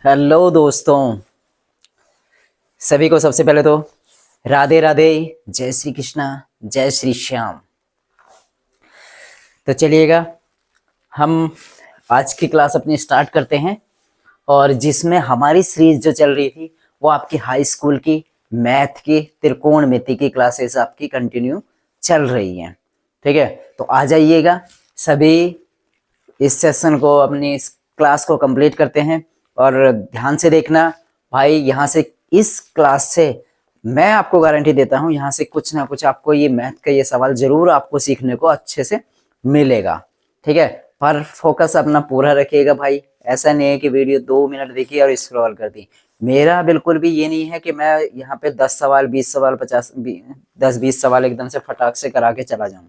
Hello दोस्तों, सभी को सबसे पहले तो राधे राधे, जय श्री कृष्णा, जय श्री श्याम। तो चलिएगा, हम आज की क्लास अपनी स्टार्ट करते हैं और जिसमें हमारी सीरीज जो चल रही थी वो आपकी हाई स्कूल की मैथ की त्रिकोणमिति की क्लासेस आपकी कंटिन्यू चल रही हैं। ठीक है, तो आ जाइएगा सभी, इस सेशन को अपनी इस क्लास को कंप्लीट करते हैं। और ध्यान से देखना भाई, यहाँ से इस क्लास से मैं आपको गारंटी देता हूँ, यहाँ से कुछ ना कुछ आपको ये मैथ का ये सवाल जरूर आपको सीखने को अच्छे से मिलेगा। ठीक है, पर फोकस अपना पूरा रखिएगा भाई। ऐसा नहीं है कि वीडियो 2 मिनट देखी और स्क्रॉल कर दी। मेरा बिल्कुल भी ये नहीं है कि मैं यहाँ पे 10 सवाल 20 सवाल 10-20 सवाल एकदम से फटाक से करा के चला जाऊँ।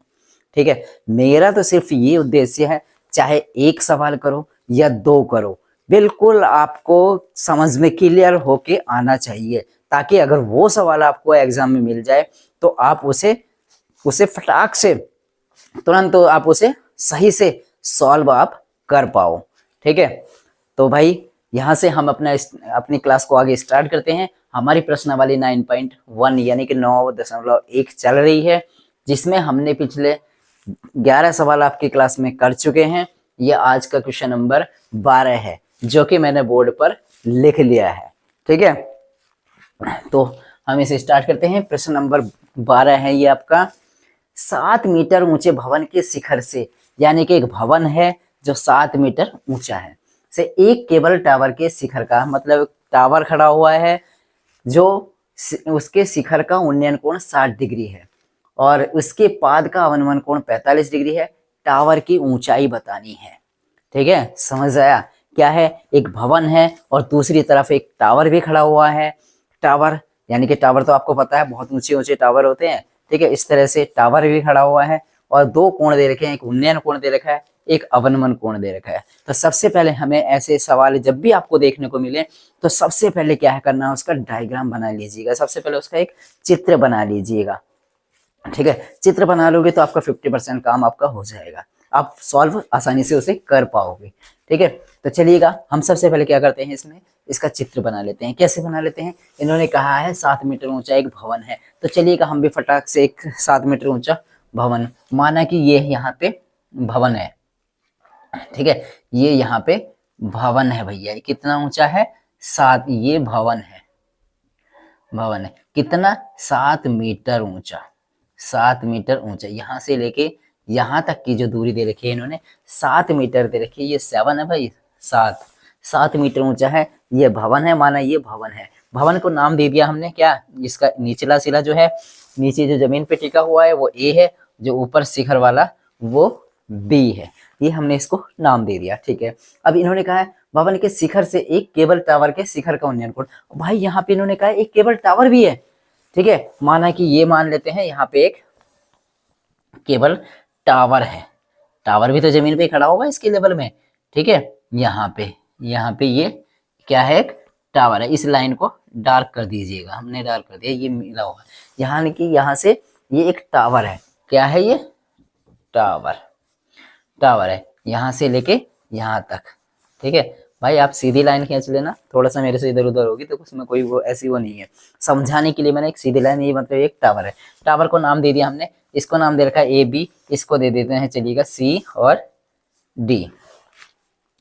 ठीक है, मेरा तो सिर्फ ये उद्देश्य है, चाहे 1 सवाल करो या 2 करो, बिल्कुल आपको समझ में क्लियर होके आना चाहिए, ताकि अगर वो सवाल आपको एग्जाम में मिल जाए तो आप उसे फटाक से तुरंत तो आप उसे सही से सॉल्व आप कर पाओ। ठीक है, तो भाई यहाँ से हम अपनी क्लास को आगे स्टार्ट करते हैं। हमारी प्रश्नावली 9.1 यानी कि 9.1 चल रही है, जिसमें हमने पिछले 11 सवाल आपकी क्लास में कर चुके हैं। ये आज का क्वेश्चन नंबर 12 है, जो कि मैंने बोर्ड पर लिख लिया है। ठीक है, तो हम इसे स्टार्ट करते हैं। प्रश्न नंबर 12 है ये आपका, 7 मीटर ऊंचे भवन के शिखर से, यानी कि एक भवन है जो 7 मीटर ऊंचा है, से एक केबल टावर के शिखर का, मतलब टावर खड़ा हुआ है जो उसके शिखर का उन्नयन कोण 60 डिग्री है और उसके पाद का अवनमन कोण 45 डिग्री है। टावर की ऊंचाई बतानी है। ठीक है, समझ आया? क्या है, एक भवन है और दूसरी तरफ एक टावर भी खड़ा हुआ है। टावर यानी कि टावर तो आपको पता है, बहुत ऊंचे ऊंचे टावर होते हैं। ठीक है, इस तरह से टावर भी खड़ा हुआ है और 2 कोण दे रखे हैं, एक उन्नयन कोण दे रखा है, एक अवनमन कोण दे रखा है। तो सबसे पहले हमें ऐसे सवाल जब भी आपको देखने को मिले तो सबसे पहले क्या है करना है, उसका डायग्राम बना लीजिएगा। सबसे पहले उसका एक चित्र बना लीजिएगा। ठीक है, चित्र बना लोगे तो आपका 50% काम आपका हो जाएगा, आप सॉल्व आसानी से उसे कर पाओगे। ठीक है, तो चलिएगा, हम सबसे पहले क्या करते हैं, इसमें इसका चित्र बना लेते हैं। कैसे बना लेते हैं, इन्होंने कहा है 7 मीटर ऊंचा एक भवन है, तो चलिएगा हम भी फटाक से एक 7 मीटर ऊंचा भवन, माना कि ये यहाँ पे भवन है। ठीक है, ये यहाँ पे भवन है भैया, कितना ऊंचा है, 7, ये भवन है, भवन है कितना, 7 मीटर ऊंचा, 7 मीटर ऊंचा। यहाँ से लेके यहाँ तक की जो दूरी दे रखी है इन्होंने 7 मीटर दे रखी है। ये 7 है भाई, 7 मीटर ऊंचा है, ये भवन है, माना ये भवन है। भवन को नाम दे दिया हमने क्या, इसका निचला सिरा जो है, नीचे जो जमीन पे टिका हुआ है वो ए है, जो ऊपर शिखर वाला वो बी है, ये हमने इसको नाम दे दिया। ठीक है, अब इन्होंने कहा है भवन के शिखर से एक केबल टावर के शिखर का उन्नयन कोण। भाई यहाँ पे इन्होंने कहा एक केबल टावर भी है। ठीक है, माना कि ये मान लेते हैं यहाँ पे एक केबल टावर है, टावर भी तो जमीन पे खड़ा होगा इसके लेवल में। ठीक है, यहाँ पे ये क्या है, एक टावर है। इस लाइन को डार्क कर दीजिएगा, हमने डार्क कर दिया, ये मिला हुआ है यहाँ की, यहाँ से ये एक टावर है। क्या है ये, टावर है, यहाँ से लेके यहाँ तक। ठीक है भाई, आप सीधी लाइन खींच लेना, थोड़ा सा मेरे से इधर उधर होगी तो उसमें कोई वो ऐसी वो नहीं है, समझाने के लिए मैंने एक सीधी लाइन, ये मतलब एक टावर है। टावर को नाम दे दिया हमने, इसको नाम दे रखा है ए बी, इसको दे देते हैं चलिएगा सी और डी,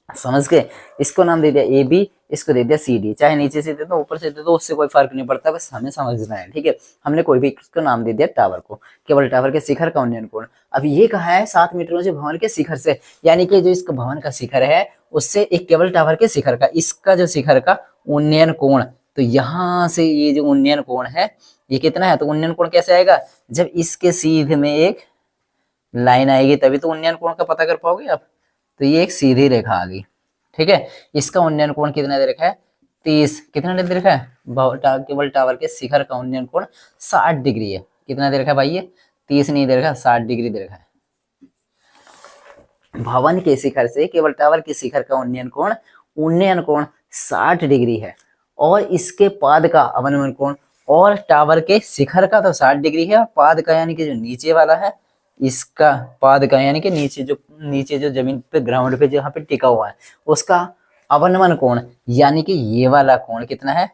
समझ गए? इसको नाम दे दिया ए बी, इसको दे दिया सी डी, चाहे नीचे से दे दो ऊपर से दे दो, उससे कोई फर्क नहीं पड़ता, बस हमें समझना है। ठीक है, हमने कोई भी इसको नाम दे दिया टावर को, केवल टावर के शिखर का उन्नयन कोण। अब ये कहा है 7 मीटर ऊंचे भवन के शिखर से, यानी कि जो इसका भवन का शिखर है उससे एक केवल टावर के शिखर का, इसका जो शिखर का उन्नयन कोण, तो यहाँ से ये जो उन्नयन कोण है ये कितना है, तो उन्नयन कोण कैसे आएगा, जब इसके सीधे में एक लाइन आएगी तभी तो उन्नयन कोण का पता कर पाओगे आप। तो ये एक सीधी रेखा आ गई। ठीक है, इसका उन्नयन कोण कितना दे रखा है, 30, कितना दे रखा है, केबल टावर के शिखर का उन्नयन कोण 60 डिग्री है। कितना दे रखा है भाई, ये 30 नहीं दे रखा, 60 डिग्री दे रखा है। भवन के शिखर से केबल टावर के शिखर का उन्नयन कोण 60 डिग्री है और इसके पाद का अवनमन कोण, और टावर के शिखर का तो 60 डिग्री है और पाद का यानी कि जो नीचे वाला है, इसका पाद का यानी कि नीचे जो जमीन पे ग्राउंड पे जहाँ पे टिका हुआ है उसका अवनमन कोण, यानी कि ये वाला कोण कितना है,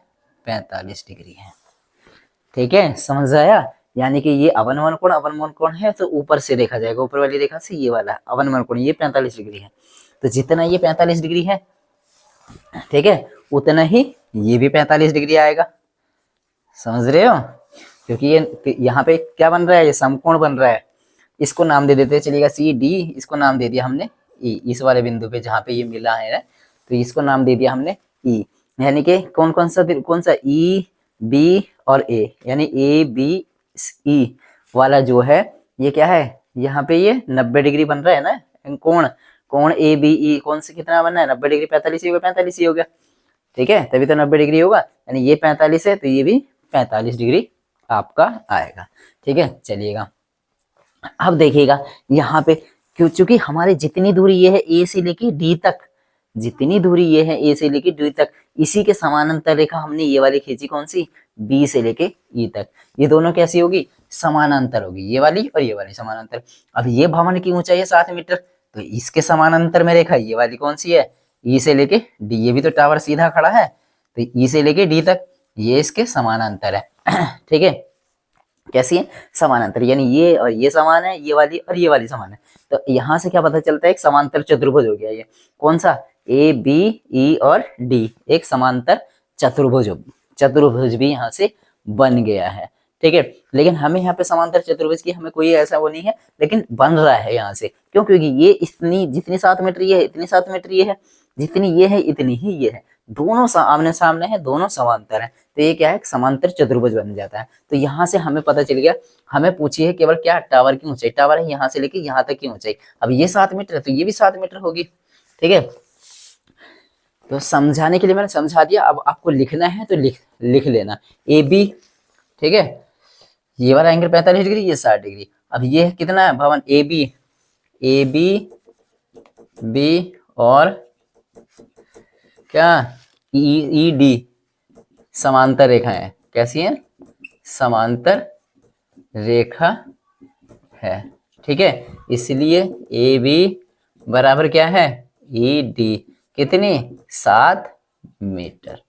45 डिग्री है। ठीक है, समझ आया। यानी कि ये अवनमन कोण है तो ऊपर से देखा जाएगा, ऊपर वाली रेखा से ये वाला अवनमन कोण, ये 45 डिग्री है। तो जितना ये 45 डिग्री है, ठीक है, उतना ही ये भी 45 डिग्री आएगा। समझ रहे हो, क्योंकि ये यहाँ पे क्या बन रहा है, ये समकोण बन रहा है। इसको नाम दे देते हैं, चलिएगा सी डी, इसको नाम दे दिया हमने ई, इस वाले बिंदु पे जहाँ पे ये मिला है तो इसको नाम दे दिया हमने ई। यानी कि कौन सा ई बी और ए, यानी ए बी ई वाला जो है ये क्या है, यहाँ पे ये 90 डिग्री बन रहा है ना कोण ए बी ई, कौन से कितना बनना है, 90 डिग्री, 45 ही होगा, 45 ही हो गया। ठीक है, तभी तो 90 डिग्री होगा, यानी ये 45 है तो ये भी 45 डिग्री आपका आएगा। ठीक है, चलिएगा अब देखिएगा यहाँ पे चूंकि हमारे जितनी दूरी ये है ए से लेके डी तक, जितनी दूरी ये है ए से लेके डी तक, इसी के समानांतर रेखा हमने ये वाली खींची, कौन सी, बी से लेके ई तक। ये दोनों कैसी होगी, समानांतर होगी, ये वाली और ये वाली समानांतर। अब ये भवन की ऊंचाई है 7 मीटर, तो इसके समानांतर में रेखा ये वाली कौन सी है, ई से लेके डी, ये भी तो टावर सीधा खड़ा है, तो ई से लेके डी तक ये इसके समानांतर है। ठीक है, कैसी है, समानांतर, यानी ये और ये समान है, ये वाली और ये वाली समान है। तो यहाँ से क्या पता चलता है, एक समांतर चतुर्भुज हो गया ये, कौन सा, ए बी ई और डी, एक समांतर चतुर्भुज भी यहाँ से बन गया है। ठीक है, लेकिन हमें यहाँ पे समांतर चतुर्भुज की हमें कोई ऐसा वो नहीं है, लेकिन बन रहा है यहाँ से, क्यों, क्योंकि ये इतनी जितनी 7 मीटर ये है, इतनी 7 मीटर ये है, जितनी ये है इतनी ही ये है, दोनों आमने सामने है, दोनों समांतर है, तो ये क्या है, समांतर चतुर्भुज बन जाता है। तो यहाँ से हमें पता चल गया, हमें पूछी है केवल क्या, टावर की ऊंचाई, टावर है यहाँ से लेके यहाँ तक की ऊंचाई। अब ये 7 मीटर है तो ये भी 7 मीटर होगी। ठीक है, तो समझाने के लिए मैंने समझा दिया, अब आपको लिखना है तो लिख लेना ए बी। ठीक है, ये वाला एंगल 45 डिग्री, ये 60 डिग्री। अब ये कितना है भवन, ए बी बी और क्या, ई डी समांतर रेखा है, कैसी है, समांतर रेखा है। ठीक है, इसलिए ए बी बराबर क्या है, ई डी, कितनी, 7 मीटर,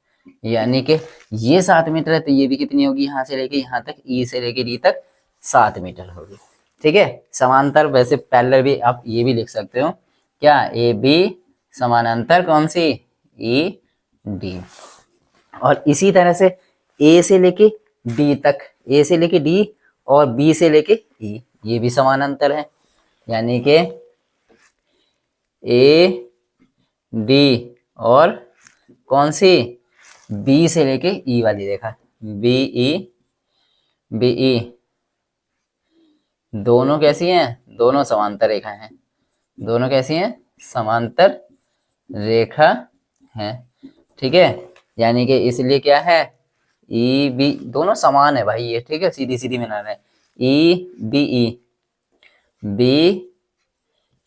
यानी कि ये 7 मीटर है तो ये भी कितनी होगी, यहाँ से लेके यहाँ तक, ई से लेके डी तक 7 मीटर होगी। ठीक है, समांतर, वैसे पैरेलल भी आप ये भी लिख सकते हो, क्या, ए बी समानांतर कौन सी, ई डी। और इसी तरह से ए से लेके डी तक, ए से लेके डी और बी से लेके ई, ये भी समानांतर है, यानी कि ए डी और कौन सी, बी से लेके ई वाली रेखा, बी ई, दोनों कैसी हैं, दोनों समांतर रेखा हैं, दोनों कैसी हैं, समांतर रेखा है। ठीक है, यानी कि इसलिए क्या है, ई बी, दोनों समान है भाई ये। ठीक है, सीधी सीधी मिलाना है, ई बी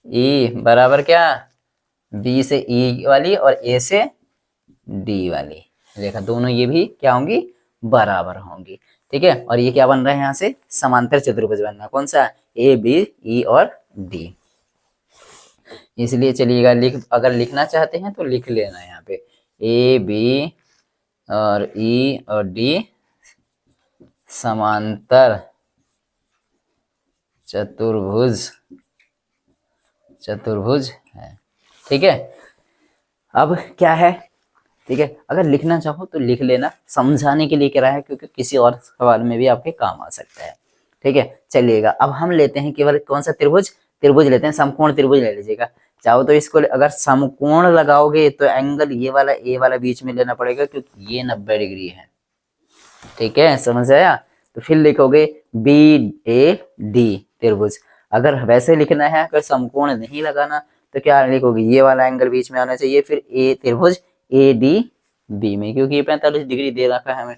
ई बराबर क्या, बी से ई वाली और ए से डी वाली रेखा, दोनों ये भी क्या होंगी, बराबर होंगी। ठीक है, और ये क्या बन रहा है, यहाँ से समांतर चतुर्भुज बनना, कौन सा, ए बी ई और डी। इसलिए चलिएगा अगर लिखना चाहते हैं तो लिख लेना यहाँ पे, ए बी और ई और डी समांतर चतुर्भुज है। ठीक है, अब क्या है, ठीक है, अगर लिखना चाहो तो लिख लेना, समझाने के लिए कह रहा है, क्योंकि किसी और सवाल में भी आपके काम आ सकता है। ठीक है, चलिएगा अब हम लेते हैं केवल कौन सा, त्रिभुज लेते हैं, समकोण त्रिभुज ले लीजिएगा। चाहो तो इसको अगर समकोण लगाओगे तो एंगल ये वाला ए वाला बीच में लेना पड़ेगा, क्योंकि ये 90 डिग्री है। ठीक है, समझ आया, तो फिर लिखोगे बी ए डी त्रिभुज। अगर वैसे लिखना है, अगर समकोण नहीं लगाना तो क्या लिखोगे, ये वाला एंगल बीच में आना चाहिए, फिर ए त्रिभुज ए डी बी में, क्योंकि ये 45 डिग्री दे रखा है हमें।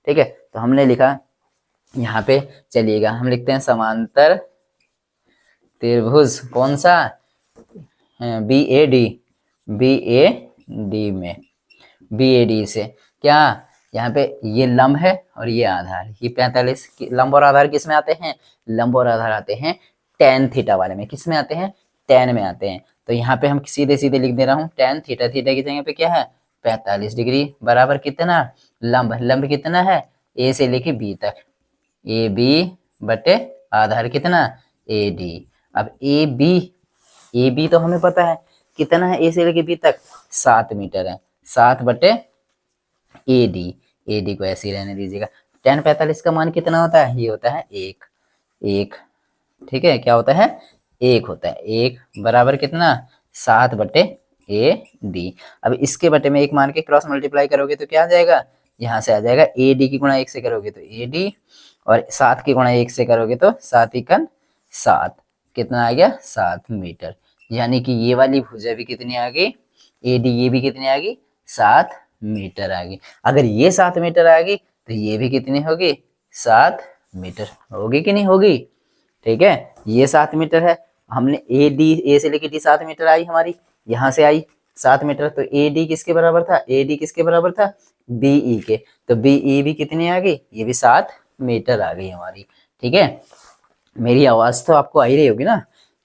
ठीक है, तो हमने लिखा यहाँ पे, चलिएगा हम लिखते हैं समांतर त्रिभुज, कौन सा, बी ए डी में, बी ए डी से क्या, यहाँ पे ये लंब है और ये आधार, ये 45, लंब और आधार किस में आते हैं, लंब और आधार आते हैं tan थीटा वाले में, किस में आते हैं, tan में आते हैं। तो यहाँ पे हम सीधे सीधे लिख दे रहा हूँ tan थीटा, थीटा की जगह पे क्या है 45 डिग्री, बराबर कितना लंब, लंब कितना है ए से लेके बी तक, ए बी बटे आधार कितना ए डी। अब ए बी तो हमें पता है कितना है, ए से लेके बी तक 7 मीटर है, 7 बटे ए डी को ऐसे ही रहने दीजिएगा। tan 45 का मान कितना होता है, ये होता है एक, ठीक है, क्या होता है एक होता है, एक बराबर कितना 7 बटे ए डी। अब इसके बटे में एक मान के क्रॉस मल्टीप्लाई करोगे तो क्या आ जाएगा, यहाँ से आ जाएगा ए डी की गुणा 1 से करोगे तो ए डी, और 7 की गुणा 1 से करोगे तो 7 एकन 7, कितना आ गया 7 मीटर। यानी कि ये वाली भुजा भी कितनी आ गई ए डी, ये भी कितनी आ गई 7 मीटर आ गई। अगर ये 7 मीटर आ गई तो ये भी कितनी होगी 7 मीटर होगी कि नहीं होगी, ठीक है। ये 7 मीटर है, हमने ए से लेके डी 7 मीटर आई हमारी, यहाँ से आई 7 मीटर, तो ए डी किसके बराबर था, ए डी किसके बराबर था बीई के, तो बीई भी कितनी आ गई, ये भी 7 मीटर आ गई हमारी, ठीक है। मेरी आवाज तो आपको आ ही रही होगी ना,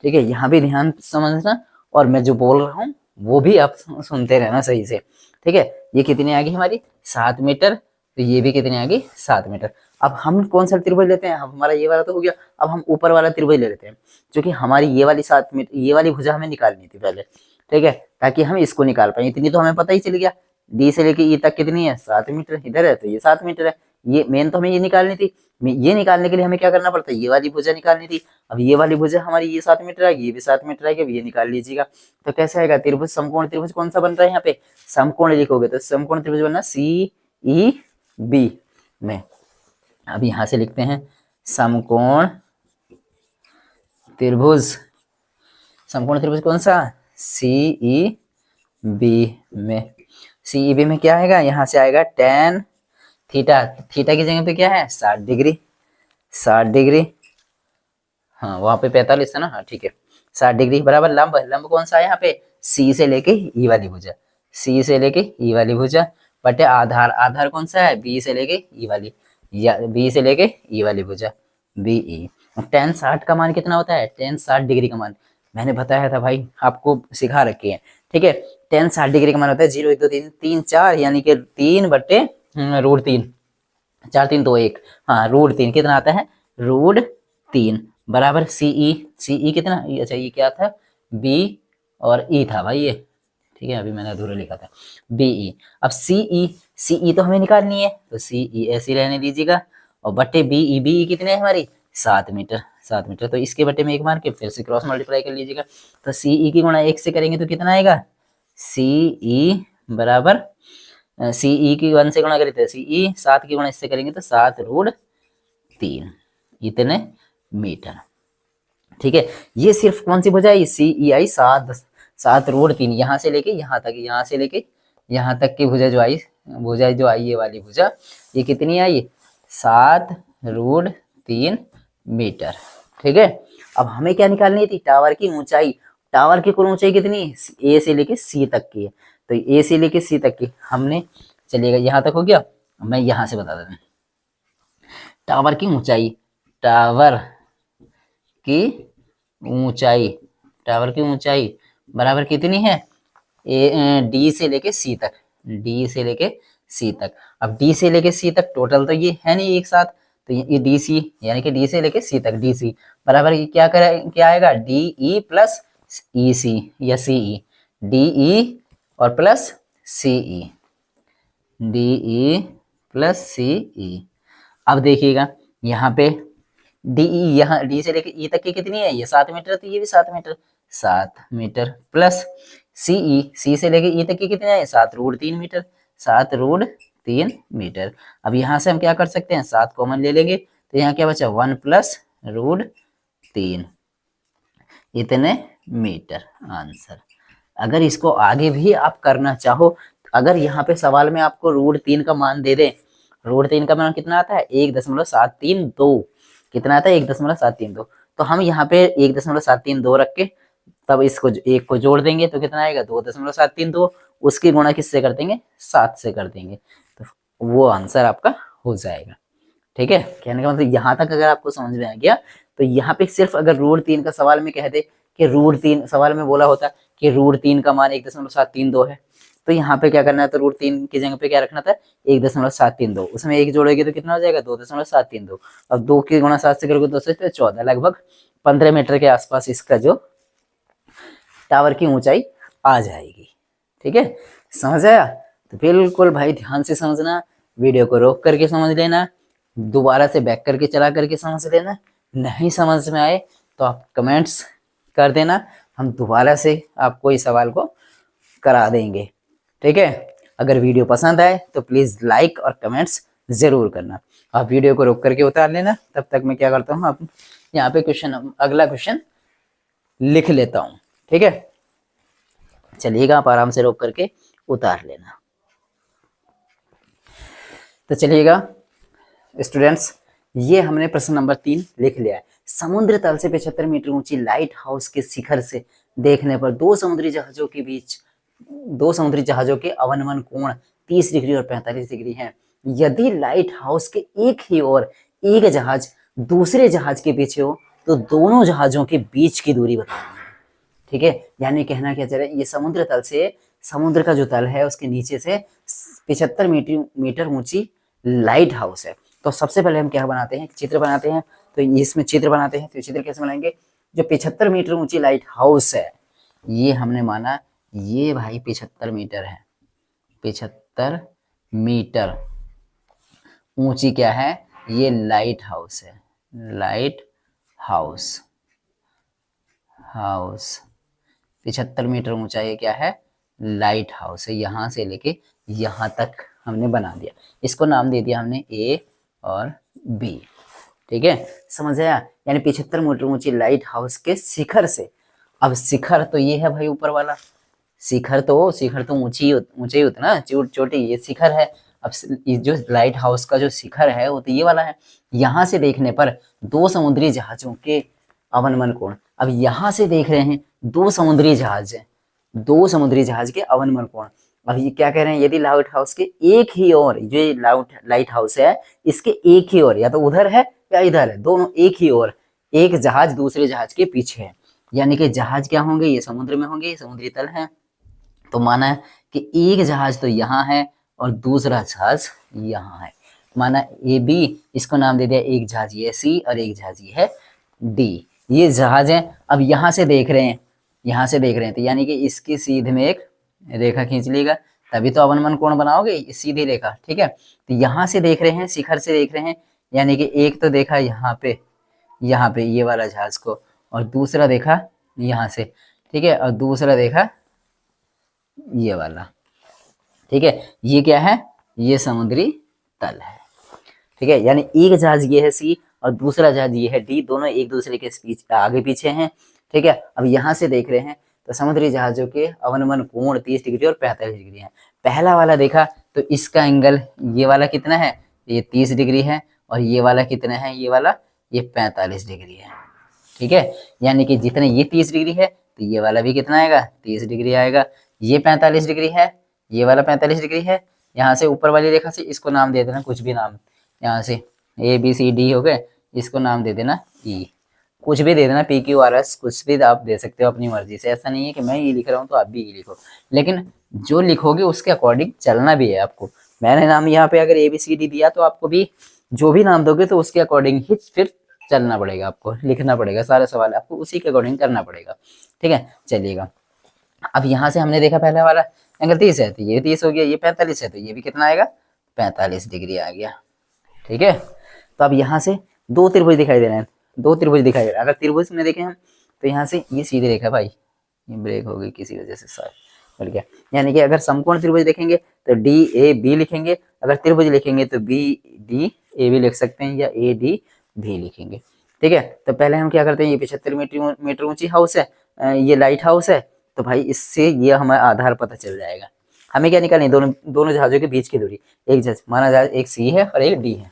ठीक है। यहाँ भी ध्यान समझना, और मैं जो बोल रहा हूँ वो भी आप सुनते रहना सही से, ठीक है। ये कितनी आ गई हमारी 7 मीटर, तो ये भी कितनी आ गई 7 मीटर। अब हम कौन सा त्रिभुज लेते हैं, अब हमारा ये वाला तो हो गया, अब हम ऊपर वाला त्रिभुज ले लेते हैं, जो कि हमारी ये वाली 7 मीटर, ये वाली भुजा हमें निकालनी थी पहले, ठीक है, ताकि हम इसको निकाल पाए। इतनी तो हमें पता ही चल गया, डी से लेके ई तक कितनी है 7 मीटर, इधर है तो ये 7 मीटर है, ये मेन तो हमें ये निकालनी थी। ये निकालने के लिए हमें क्या करना पड़ता है, ये वाली भुजा निकालनी थी। अब ये वाली भुजा हमारी ये 7 मीटर आएगी, ये भी 7 मीटर आएगी, अब ये निकाल लीजिएगा। तो कैसे आएगा त्रिभुज, समकोण त्रिभुज कौन सा बन रहा है, यहाँ पे समकोण लिखोगे तो समकोण त्रिभुज बनना सी ई बी में। अब यहां से लिखते हैं समकोण त्रिभुज, समकोण त्रिभुज कौन सा सी ई बी में, सी ई बी में क्या आएगा, यहां से आएगा tan थीटा, थीटा की जगह पे क्या है 60 डिग्री, 60 डिग्री, हाँ वहां पे 45 है ना, हाँ ठीक है 60 डिग्री, बराबर लंब, लंब कौन सा है यहाँ पे सी से लेके ई वाली भुजा, सी से लेके ई वाली भुजा, बटे आधार, आधार कौन सा है बी से लेके ई वाली, या बी से लेके ई वाली भुजा बी ई। tan 60 का मान कितना होता है, tan 60 डिग्री का मान मैंने बताया था भाई, आपको सिखा रखे हैं, ठीक है। tan 60 डिग्री का मान होता है 0 1 2 3 3 4, यानी कि 3 बटे √3, 4 3 2 1, हाँ √3 कितना आता है √3, बराबर सी कितना, अच्छा ये क्या था बी और ई था भाई ये, ठीक है, अभी मैंने अधूरा लिखा था बीई। अब सीई तो हमें निकालनी है, तो सीई ऐसे रहने दीजिएगा, और बटे बीई कितने है हमारी 7 मीटर, 7 मीटर, तो इसके बटे में एक मार के फिर से क्रॉस मल्टीप्लाई कर लीजिएगा, तो सीई की गुणा 1 से करेंगे तो कितना आएगा सीई बराबर, सीई की 1 से गुणा करें तो सीई, 7 की गुणा इससे करेंगे तो 7√3 इतने मीटर, ठीक है। ये सिर्फ कौन सी भुजा है सीई आई 7√3, यहाँ से लेके यहाँ तक, यहाँ से लेके यहाँ तक की भुजा जो आई, ये वाली भुजा ये कितनी आई 7√3 मीटर, ठीक है। अब हमें क्या निकालनी थी टावर की ऊंचाई, टावर की कुल ऊंचाई कितनी ए से लेके सी तक की है, तो ए से लेके सी तक की हमने, चलिएगा यहाँ तक हो गया, मैं यहाँ से बता देता हूँ टावर की ऊंचाई, टावर की ऊंचाई, टावर की ऊंचाई बराबर कितनी है डी से लेके सी तक, डी से लेके सी तक। अब डी से लेके सी तक टोटल तो ये है नहीं एक साथ, तो ये डी सी, यानी कि डी से लेके सी तक डी सी बराबर ये क्या आएगा डी ई प्लस ई सी या सी ई, डी ई और प्लस सी ई, डी ई प्लस सी ई। अब देखिएगा यहाँ पे डी ई, यहाँ डी से लेके ई तक की कितनी है ये 7 मीटर, तो ये भी 7 मीटर, 7 मीटर प्लस सी ई, सी से लेके ई तक की कितनी है 7√3 मीटर, 7√3 मीटर। अब यहाँ से हम क्या कर सकते हैं 7 कॉमन ले लेंगे, तो यहाँ क्या बचा 1 प्लस √3 इतने मीटर आंसर। अगर इसको आगे भी आप करना चाहो, अगर यहाँ पे सवाल में आपको √3 का मान दे दें, √3 का मान कितना आता है 1.732, कितना आता है 1.732, तो हम यहाँ पे 1.732 रख के तब इसको एक को जोड़ देंगे तो कितना आएगा 2.732, उसकी गुणा किससे कर देंगे 7 से कर देंगे, तो वो आंसर आपका हो जाएगा, ठीक है। कहने का मतलब यहाँ तक अगर आपको समझ में आ गया, तो यहाँ पे सिर्फ अगर √3 का सवाल में कह दे कि √3 सवाल में बोला होता कि √3 का मान 1.732 है, तो यहाँ पे क्या करना है, तो √3 की जगह पे क्या रखना था, 1.732, उसमें एक जोड़ेगी तो कितना हो जाएगा, 2.732। अब 2 की गुणा 7 से करोगे 2 से 14, लगभग 15 मीटर के आसपास इसका जो टावर की ऊंचाई आ जाएगी। ठीक है, समझ आया? तो बिल्कुल भाई ध्यान से समझना, वीडियो को रोक करके समझ लेना, दोबारा से बैक करके चला करके समझ लेना। नहीं समझ में आए तो आप कमेंट्स कर देना, हम दोबारा से आपको इस सवाल को करा देंगे। ठीक है, अगर वीडियो पसंद आए तो प्लीज लाइक और कमेंट्स जरूर करना। आप वीडियो को रोक करके उतार लेना, तब तक मैं क्या करता हूँ, आप यहाँ पे क्वेश्चन, अगला क्वेश्चन लिख लेता हूँ। ठीक है, चलिएगा, आप आराम से रोक करके उतार लेना। तो चलिएगा स्टूडेंट्स, ये हमने प्रश्न नंबर 3 लिख लिया है। समुद्र तल से 75 मीटर ऊंची लाइट हाउस के शिखर से देखने पर दो समुद्री जहाजों के अवनमन कोण 30 डिग्री और 45 डिग्री है। यदि लाइट हाउस के एक ही ओर एक जहाज दूसरे जहाज के पीछे हो तो दोनों जहाजों के बीच की दूरी बताओ। ठीक है, यानी कहना क्या चाह रहे हैं, ये समुद्र तल से, समुद्र का जो तल है उसके नीचे से 75 मीटर ऊंची लाइट हाउस है। तो सबसे पहले हम क्या बनाते हैं, चित्र बनाते हैं। तो इसमें चित्र बनाते हैं, तो चित्र कैसे बनाएंगे, जो 75 मीटर ऊंची लाइट हाउस है, ये हमने माना ये भाई 75 मीटर है, 75 मीटर ऊंची क्या है, ये लाइट हाउस है, लाइट हाउस 75 मीटर ऊंचाई क्या है, लाइट हाउस है। यहां से लेके यहां तक हमने बना दिया, इसको नाम दे दिया हमने ए और बी। ठीक है, समझ आया? यानी 75 मीटर ऊंची लाइट हाउस के शिखर से, अब शिखर तो ये है भाई ऊपर वाला, शिखर तो ऊंची उतना चोटी, ये शिखर है। अब जो लाइट हाउस का जो शिखर है वो तो ये वाला है। यहां से देखने पर दो समुद्री जहाजों के अवनमन कोण, अब यहां से देख रहे हैं दो समुद्री जहाज है, दो समुद्री जहाज के अवनमन कोण। अब ये क्या कह रहे हैं, यदि लाइट हाउस के एक ही ओर, जो लाइट हाउस है इसके एक ही ओर, या तो उधर है या इधर है, दोनों एक ही ओर एक जहाज दूसरे जहाज के पीछे है, यानी कि जहाज क्या होंगे, ये समुद्र में होंगे, ये समुद्री तल है। तो माना है कि एक जहाज तो यहाँ है और दूसरा जहाज यहाँ है, माना ए बी, इसको नाम दे दिया, एक जहाज ये सी और एक जहाज ये है डी, ये जहाज है। अब यहाँ से देख रहे हैं, यहाँ से देख रहे हैं, तो यानी कि इसकी सीधे में एक रेखा खींच लेगा, तभी तो अवनमन कोण बनाओगे, सीधी रेखा। ठीक है, तो यहाँ से देख रहे हैं, शिखर से देख रहे हैं, यानी कि एक तो देखा यहाँ पे ये वाला जहाज को, और दूसरा देखा यहाँ से, ठीक है, और दूसरा देखा ये वाला। ठीक है, ये क्या है, ये समुद्री तल है। ठीक है, यानी एक जहाज ये है सी और दूसरा जहाज ये है डी, दोनों एक दूसरे के आगे पीछे हैं। ठीक है, अब यहाँ से देख रहे हैं तो समुद्री जहाजों के अवनमन कोण 30 डिग्री और 45 डिग्री है। पहला वाला देखा तो इसका एंगल ये वाला कितना है, ये 30 डिग्री है, और ये वाला कितना है, ये वाला ये 45 डिग्री है। ठीक है, यानी कि जितने ये 30 डिग्री है तो ये वाला भी कितना आएगा, 30 डिग्री आएगा। ये 45 डिग्री है, ये वाला 45 डिग्री है। यहाँ से ऊपर वाली रेखा से इसको नाम दे देना कुछ भी नाम, यहाँ से ए बी सी डी हो गए, इसको नाम दे देना ई, कुछ भी दे देना, पी क्यू आर एस, कुछ भी आप दे सकते हो अपनी मर्जी से। ऐसा नहीं है कि मैं ये लिख रहा हूँ तो आप भी ये लिखो, लेकिन जो लिखोगे उसके अकॉर्डिंग चलना भी है आपको। मैंने नाम यहाँ पे अगर ए बी सी डी दिया तो आपको भी जो भी नाम दोगे तो उसके अकॉर्डिंग ही फिर चलना पड़ेगा, आपको लिखना पड़ेगा, सारा सवाल आपको उसी के अकॉर्डिंग करना पड़ेगा। ठीक है, चलिएगा, अब यहाँ से हमने देखा पहला वाला एंगल 30 है तो ये 30 हो गया, ये 45 है तो ये भी कितना आएगा, 45 डिग्री आ गया। ठीक है, तो अब यहाँ से दो त्रिभुज दिखाई दे रहे हैं, दो त्रिभुज दिखाई दे रहे हैं। अगर त्रिभुज में देखें हम तो यहाँ से ये सीधी रेखा, भाई ये ब्रेक हो गई किसी वजह से, सॉरी, बोल गया। यानी कि अगर समकोण त्रिभुज देखेंगे तो डी ए बी लिखेंगे, अगर त्रिभुज लिखेंगे तो बी डी ए भी लिख सकते हैं, या ए डी भी लिखेंगे। ठीक है, तो पहले हम क्या करते हैं, ये 75 मीटर ऊंची हाउस है, ये लाइट हाउस है, तो भाई इससे ये हमारा आधार पता चल जाएगा। हमें क्या निकालनी है, दोनों जहाजों के बीच की दूरी। एक जहाज माना जहाज एक सी है और एक डी है,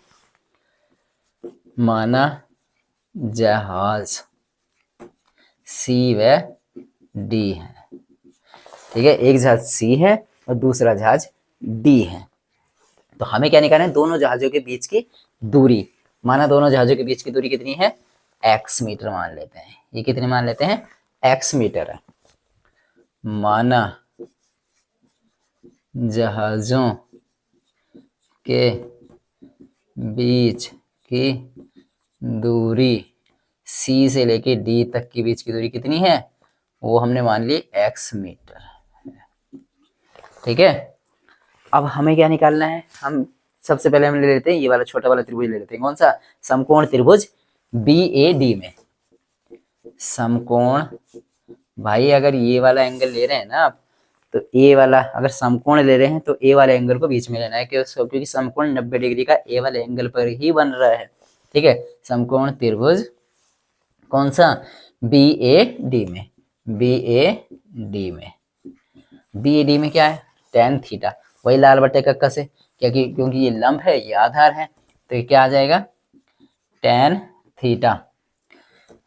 माना जहाज सी व डी है। ठीक है, एक जहाज सी है और दूसरा जहाज डी है, तो हमें क्या निकालना है, दोनों जहाजों के बीच की दूरी। माना दोनों जहाजों के बीच की दूरी कितनी है, x मीटर मान लेते हैं। ये कितने मान लेते हैं, x मीटर है। माना जहाजों के बीच की दूरी सी से लेके डी तक की बीच की दूरी कितनी है, वो हमने मान ली x मीटर। ठीक है, अब हमें क्या निकालना है, हम सबसे पहले हम ले लेते हैं ये वाला छोटा वाला त्रिभुज ले लेते हैं। कौन सा, समकोण त्रिभुज BAD में। समकोण, भाई अगर ये वाला एंगल ले रहे हैं ना आप, तो ए वाला, अगर समकोण ले रहे हैं तो ए वाले एंगल को बीच में लेना है, क्योंकि समकोण 90 डिग्री का ए वाले एंगल पर ही बन रहा है। ठीक है, समकोण त्रिभुज कौन सा, BAD में। BAD में क्या है, tan थीटा, वही लाल बटे कक्का से, क्योंकि ये लंब है, ये आधार है, तो ये क्या आ जाएगा, tan थीटा,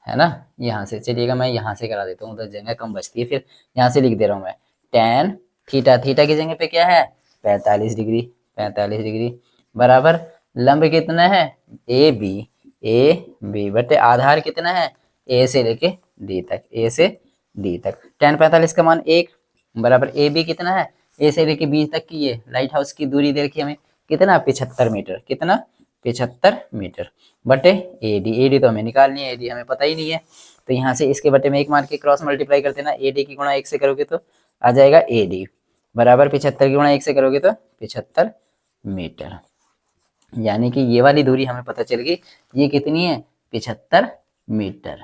है ना। यहाँ से चलिएगा, मैं यहाँ से करा देता हूँ, तो जगह कम बचती है, फिर यहाँ से लिख दे रहा हूँ मैं tan थीटा। थीटा की जगह पे क्या है, 45 डिग्री बराबर लंब कितना है, AB बटे आधार कितना है, A से लेके D तक, tan 45 का मान 1 बराबर AB कितना है, A से लेके B तक की ये लाइट हाउस की दूरी दे रखी हमें, कितना 75 मीटर, कितना 75 मीटर बटे AD तो हमें निकालनी है, AD हमें पता ही नहीं है, तो यहाँ से इसके बटे में 1 मार के क्रॉस मल्टीप्लाई करते ना, AD की गुणा 1 से करोगे तो आ जाएगा AD बराबर 75 की गुणा 1 से करोगे तो 75 मीटर। यानी कि ये वाली दूरी हमें पता चल गई, ये कितनी है, 75 मीटर।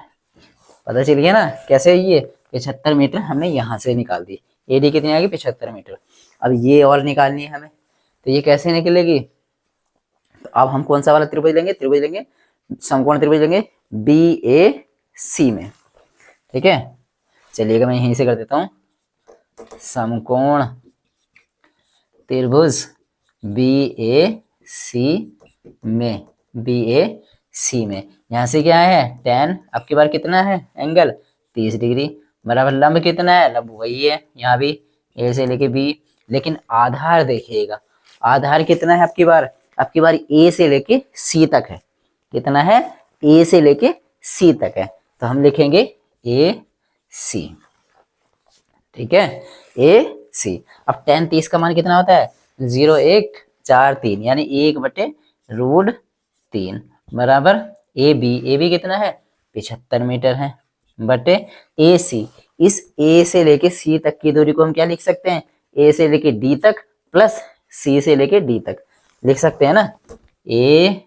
पता चल गया ना कैसे, ये 75 मीटर हमने यहाँ से निकाल दी, AD कितनी आ गई, 75 मीटर। अब ये और निकालनी है हमें, तो ये कैसे निकलेगी, तो अब हम कौन सा वाला त्रिभुज लेंगे, समकोण त्रिभुज लेंगे BAC में। ठीक है, चलिएगा मैं यहीं से कर देता हूँ, समकोण त्रिभुज BAC में, यहाँ से क्या है, tan, अब की बार कितना है एंगल, 30 डिग्री बराबर लंब कितना है, लंब वही है यहाँ भी A से लेके B, लेकिन आधार देखिएगा, आधार कितना है अब की बार A से लेके C तक है, कितना है, A से लेके C तक है, तो हम लिखेंगे AC। ठीक है, AC। अब tan 30 का मान कितना होता है, 0.143 यानी 1/√3 बराबर AB कितना है, 75 मीटर है बटे AC। इस A से लेके C तक की दूरी को हम क्या लिख सकते हैं, A से लेके D तक प्लस C से लेके D तक लिख सकते हैं ना, AD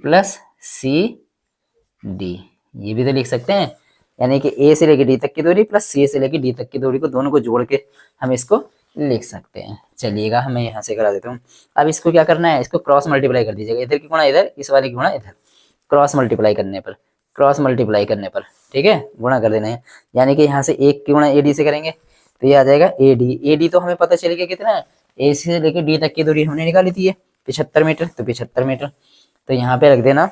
प्लस CD, ये भी तो लिख सकते हैं, यानी कि A से लेके D तक की दूरी प्लस C से लेके D तक की दूरी को, दोनों को जोड़ के हम इसको लिख सकते हैं। चलिएगा मैं यहाँ से करा देता हूँ। अब इसको क्या करना है, इसको क्रॉस मल्टीप्लाई कर दीजिएगा, इधर की गुणा इधर, इस वाले की गुणा इधर, क्रॉस मल्टीप्लाई करने पर, ठीक है, गुणा कर देना है, यानी कि यहाँ से 1 की गुणा AD से करेंगे तो ये आ जाएगा AD तो हमें पता चलेगा कितना है, A से लेके D तक की दूरी हमने निकाली थी 75 मीटर, तो 75 मीटर तो यहाँ पे रख देना।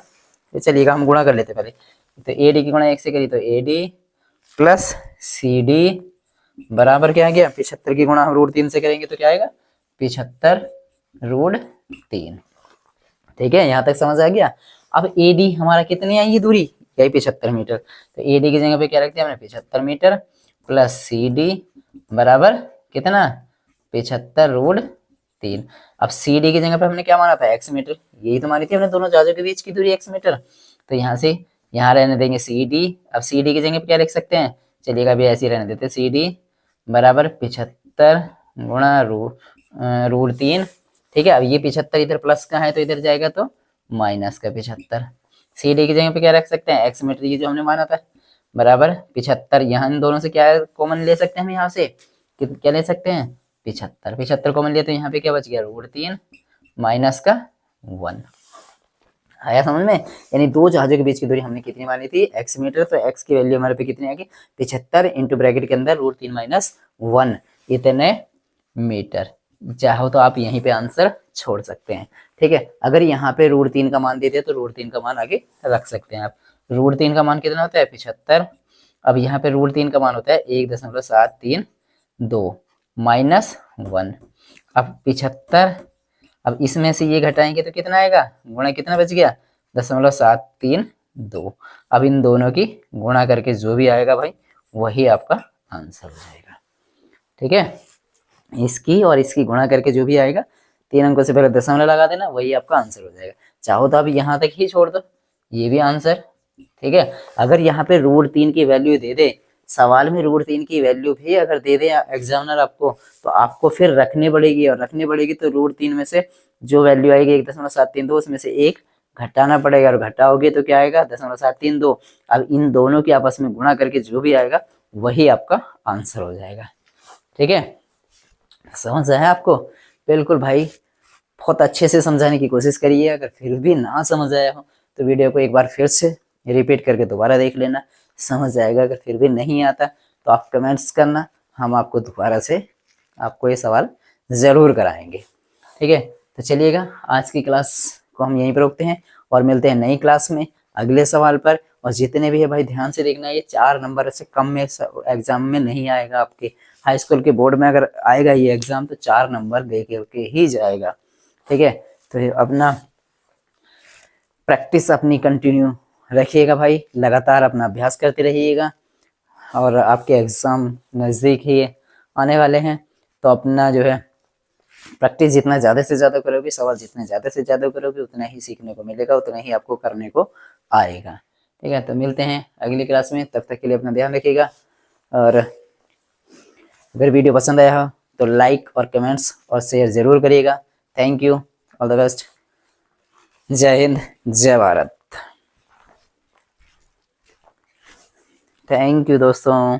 तो चलिएगा हम गुणा कर लेते पहले, तो AD की गुणा 1 से करी तो AD प्लस CD बराबर क्या आ गया, 75 की गुणा हम √3 से करेंगे तो क्या आएगा, 75√3। ठीक है, यहाँ तक समझ आ गया। अब AD हमारा कितनी आई ये दूरी, यही 75 मीटर, तो AD की जगह पे क्या रखते हैं हमने, 75 मीटर प्लस CD बराबर कितना, 75√3। अब CD की जगह पे हमने क्या माना था, x मीटर, यही तो मानी थी हमने दोनों जहाजों के बीच की दूरी x मीटर, तो यहाँ से यहाँ रहने देंगे CD। अब CD की जगह पे क्या लिख सकते हैं, चलिएगा अभी ऐसे ही रहने देते, CD बराबर 75 गुणा √3। ठीक है, अब ये 75 इधर प्लस का है तो इधर जाएगा तो माइनस का 75। CD की जगह पे क्या रख सकते हैं, x मीटर, ये जो हमने माना था बराबर 75, यहाँ इन दोनों से क्या कॉमन ले सकते हैं हम, यहाँ से क्या ले सकते हैं, 75 कॉमन लिया तो यहाँ पे क्या बच गया, √3 माइनस का 1। आया समझ में, यानी दो जहाजों के बीच की दूरी हमने कितनी मानी थी, x मीटर, तो x की वैल्यू हमारे पे कितनी आएगी, 75 इंटू ब्रैकेट के अंदर √3 माइनस 1, इतने मीटर। चाहो तो आप यहीं पे आंसर छोड़ सकते हैं। ठीक है, अगर यहाँ पे √3 का मान दे दिया तो √3 का मान आगे रख सकते हैं आप। √3 का मान कितना होता है, 75। अब यहाँ पे √3 का मान होता है 1.732 माइनस 1। अब 75, अब इसमें से ये घटाएंगे तो कितना आएगा, गुणा कितना बच गया, 0.732। अब इन दोनों की गुणा करके जो भी आएगा भाई वही आपका आंसर हो जाएगा। ठीक है, इसकी और इसकी गुणा करके जो भी आएगा 3 अंकों से पहले दशमलव लगा देना, वही आपका आंसर हो जाएगा। चाहो तो आप यहाँ तक ही छोड़ दो, ये भी आंसर। ठीक है, अगर यहाँ पे √3 की वैल्यू दे दे, सवाल में √3 की वैल्यू भी अगर दे दे एग्जामिनर आपको, तो आपको फिर रखनी पड़ेगी, और रखनी पड़ेगी तो √3 में से जो वैल्यू आएगी 1.732 उसमें से 1 घटाना पड़ेगा, और घटाओगे तो क्या आएगा 0.732। अब इन दोनों की आपस में गुणा करके जो भी आएगा वही आपका आंसर हो जाएगा। ठीक है, समझ आया आपको? बिल्कुल भाई, बहुत अच्छे से समझाने की कोशिश करिए। अगर फिर भी ना समझ आया हो तो वीडियो को एक बार फिर से रिपीट करके दोबारा देख लेना, समझ जाएगा। अगर फिर भी नहीं आता तो आप कमेंट्स करना, हम आपको दोबारा से आपको ये सवाल ज़रूर कराएंगे। ठीक है, तो चलिएगा, आज की क्लास को हम यहीं पर रोकते हैं और मिलते हैं नई क्लास में अगले सवाल पर। और जितने भी है भाई ध्यान से देखना, ये 4 नंबर से कम में एग्जाम में नहीं आएगा। आपके हाई स्कूल के बोर्ड में अगर आएगा ये एग्जाम तो 4 नंबर दे के ही जाएगा। ठीक है, तो अपना प्रैक्टिस अपनी कंटिन्यू रखिएगा भाई, लगातार अपना अभ्यास करते रहिएगा। और आपके एग्ज़ाम नज़दीक ही आने वाले हैं, तो अपना जो है प्रैक्टिस जितना ज़्यादा से ज़्यादा करोगे, सवाल जितने ज़्यादा से ज़्यादा करोगे, उतना ही सीखने को मिलेगा, उतना ही आपको करने को आएगा। ठीक है, तो मिलते हैं अगली क्लास में, तब तक के लिए अपना ध्यान रखिएगा। और अगर वीडियो पसंद आया हो तो लाइक और कमेंट्स और शेयर ज़रूर करिएगा। Thank you, all the best, जय हिंद, जय भारत। थैंक यू दोस्तों।